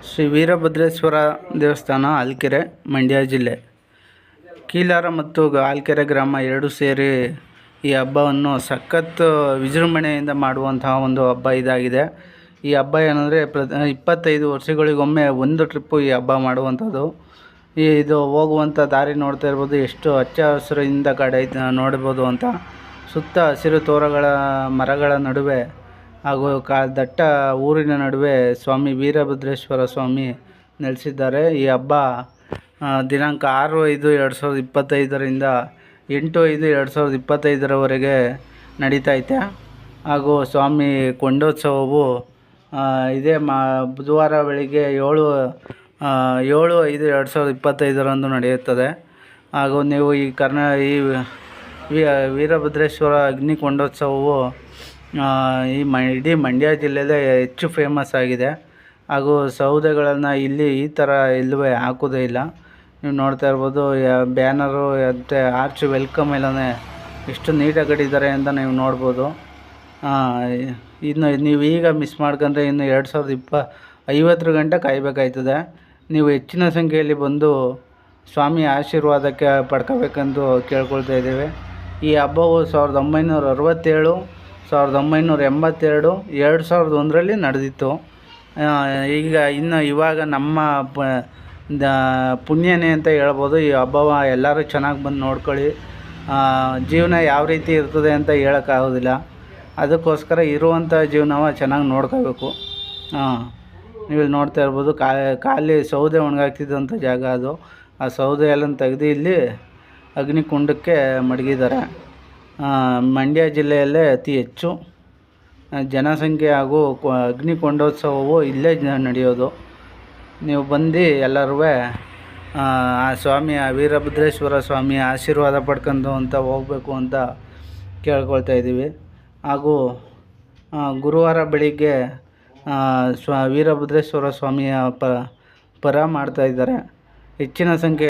ಶ್ರೀ ವೀರಭದ್ರೇಶ್ವರ ದೇವಸ್ಥಾನ ಆಲ್ಕೆರೆ ಮಂಡ್ಯ ಜಿಲ್ಲೆ. ಕೀಲಾರ ಮತ್ತು ಆಲ್ಕೆರೆ ಗ್ರಾಮ ಎರಡು ಸೇರಿ ಈ ಹಬ್ಬವನ್ನು ಸಖತ್ ವಿಜೃಂಭಣೆಯಿಂದ ಮಾಡುವಂತಹ ಒಂದು ಹಬ್ಬ ಇದಾಗಿದೆ. ಈ ಹಬ್ಬ ಏನಂದರೆ 25 ವರ್ಷಗಳಿಗೊಮ್ಮೆ ಒಂದು ಟ್ರಿಪ್ಪು ಈ ಹಬ್ಬ ಮಾಡುವಂಥದ್ದು. ಇದು ಹೋಗುವಂಥ ದಾರಿ ನೋಡ್ತಾ ಇರ್ಬೋದು, ಎಷ್ಟು ಹಚ್ಚ ಹಸಿರಿಂದ ಕಡೆ ನೋಡ್ಬೋದು ಅಂತ. ಸುತ್ತ ಹಸಿರು ತೋರಗಳ ಮರಗಳ ನಡುವೆ ಹಾಗೂ ದಟ್ಟ ಊರಿನ ನಡುವೆ ಸ್ವಾಮಿ ವೀರಭದ್ರೇಶ್ವರ ಸ್ವಾಮಿ ನೆಲೆಸಿದ್ದಾರೆ. ಈ ಹಬ್ಬ ದಿನಾಂಕ 6/5/2025ರಿಂದ 8/5/2025ರವರೆಗೆ ನಡೀತೈತೆ. ಹಾಗೂ ಸ್ವಾಮಿ ಕೊಂಡೋತ್ಸವವು ಇದೇ ಬುಧವಾರ ಬೆಳಿಗ್ಗೆ 7/5/2025ರಂದು ನಡೆಯುತ್ತದೆ. ಹಾಗೂ ನೀವು ಈ ವೀರಭದ್ರೇಶ್ವರ ಅಗ್ನಿ ಕೊಂಡೋತ್ಸವವು ಇಡೀ ಮಂಡ್ಯ ಜಿಲ್ಲೆಯಲ್ಲೇ ಹೆಚ್ಚು ಫೇಮಸ್ ಆಗಿದೆ. ಹಾಗೂ ಸೌದೆಗಳನ್ನು ಇಲ್ಲಿ ಈ ಥರ ಎಲ್ಲೂ ಹಾಕೋದೇ ಇಲ್ಲ. ನೀವು ನೋಡ್ತಾ ಇರ್ಬೋದು, ಬ್ಯಾನರು ಮತ್ತು ಆರ್ಚ್ ವೆಲ್ಕಮ್ ಎಲ್ಲನೇ ಎಷ್ಟು ನೀಟಾಗಿ ಕಟ್ಟಿದ್ದಾರೆ ಅಂತ ನೀವು ನೋಡ್ಬೋದು. ಇನ್ನು ನೀವು ಈಗ ಮಿಸ್ ಮಾಡ್ಕೊಂಡ್ರೆ ಇನ್ನು 2050 ಗಂಟೆ ಕಾಯಬೇಕಾಯ್ತದೆ. ನೀವು ಹೆಚ್ಚಿನ ಸಂಖ್ಯೆಯಲ್ಲಿ ಬಂದು ಸ್ವಾಮಿ ಆಶೀರ್ವಾದಕ್ಕೆ ಪಡ್ಕೋಬೇಕೆಂದು ಕೇಳ್ಕೊಳ್ತಾ ಇದ್ದೇವೆ. ಈ ಹಬ್ಬವು 1967, 1982, 2001ರಲ್ಲಿ ನಡೆದಿತ್ತು. ಇವಾಗ ನಮ್ಮ ಪುಣ್ಯನೇ ಅಂತ ಹೇಳ್ಬೋದು. ಈ ಹಬ್ಬವ ಎಲ್ಲರೂ ಚೆನ್ನಾಗಿ ಬಂದು ನೋಡ್ಕೊಳ್ಳಿ. ಜೀವನ ಯಾವ ರೀತಿ ಇರ್ತದೆ ಅಂತ ಹೇಳೋಕ್ಕಾಗೋದಿಲ್ಲ. ಅದಕ್ಕೋಸ್ಕರ ಇರುವಂಥ ಜೀವನವ ಚೆನ್ನಾಗಿ ನೋಡ್ಕೋಬೇಕು. ನೀವು ಇಲ್ಲಿ ನೋಡ್ತಾ ಇರ್ಬೋದು, ಖಾಲಿ ಸೌದೆ ಒಣಗಾಕ್ತಿದ್ದಂಥ ಜಾಗ ಅದು. ಆ ಸೌದೆ ಎಲ್ಲ ತೆಗೆದು ಇಲ್ಲಿ ಅಗ್ನಿಕುಂಡಕ್ಕೆ ಮಡಗಿದ್ದಾರೆ. ಮಂಡ್ಯ ಜಿಲ್ಲೆಯಲ್ಲೇ ಅತಿ ಹೆಚ್ಚು ಜನಸಂಖ್ಯೆ ಹಾಗೂ ಅಗ್ನಿಕೊಂಡೋತ್ಸವವು ಇಲ್ಲೇ ನಡೆಯೋದು. ನೀವು ಬಂದು ಎಲ್ಲರೂ ಆ ಸ್ವಾಮಿಯ ವೀರಭದ್ರೇಶ್ವರ ಸ್ವಾಮಿಯ ಆಶೀರ್ವಾದ ಪಡ್ಕೊಂಡು ಅಂತ ಹೋಗಬೇಕು ಅಂತ ಕೇಳ್ಕೊಳ್ತಾ ಇದ್ದೀವಿ. ಹಾಗೂ ಗುರುವಾರ ಬೆಳಿಗ್ಗೆ ವೀರಭದ್ರೇಶ್ವರ ಸ್ವಾಮಿಯ ಪರ ಮಾಡ್ತಾಯಿದ್ದಾರೆ. ಹೆಚ್ಚಿನ ಸಂಖ್ಯೆ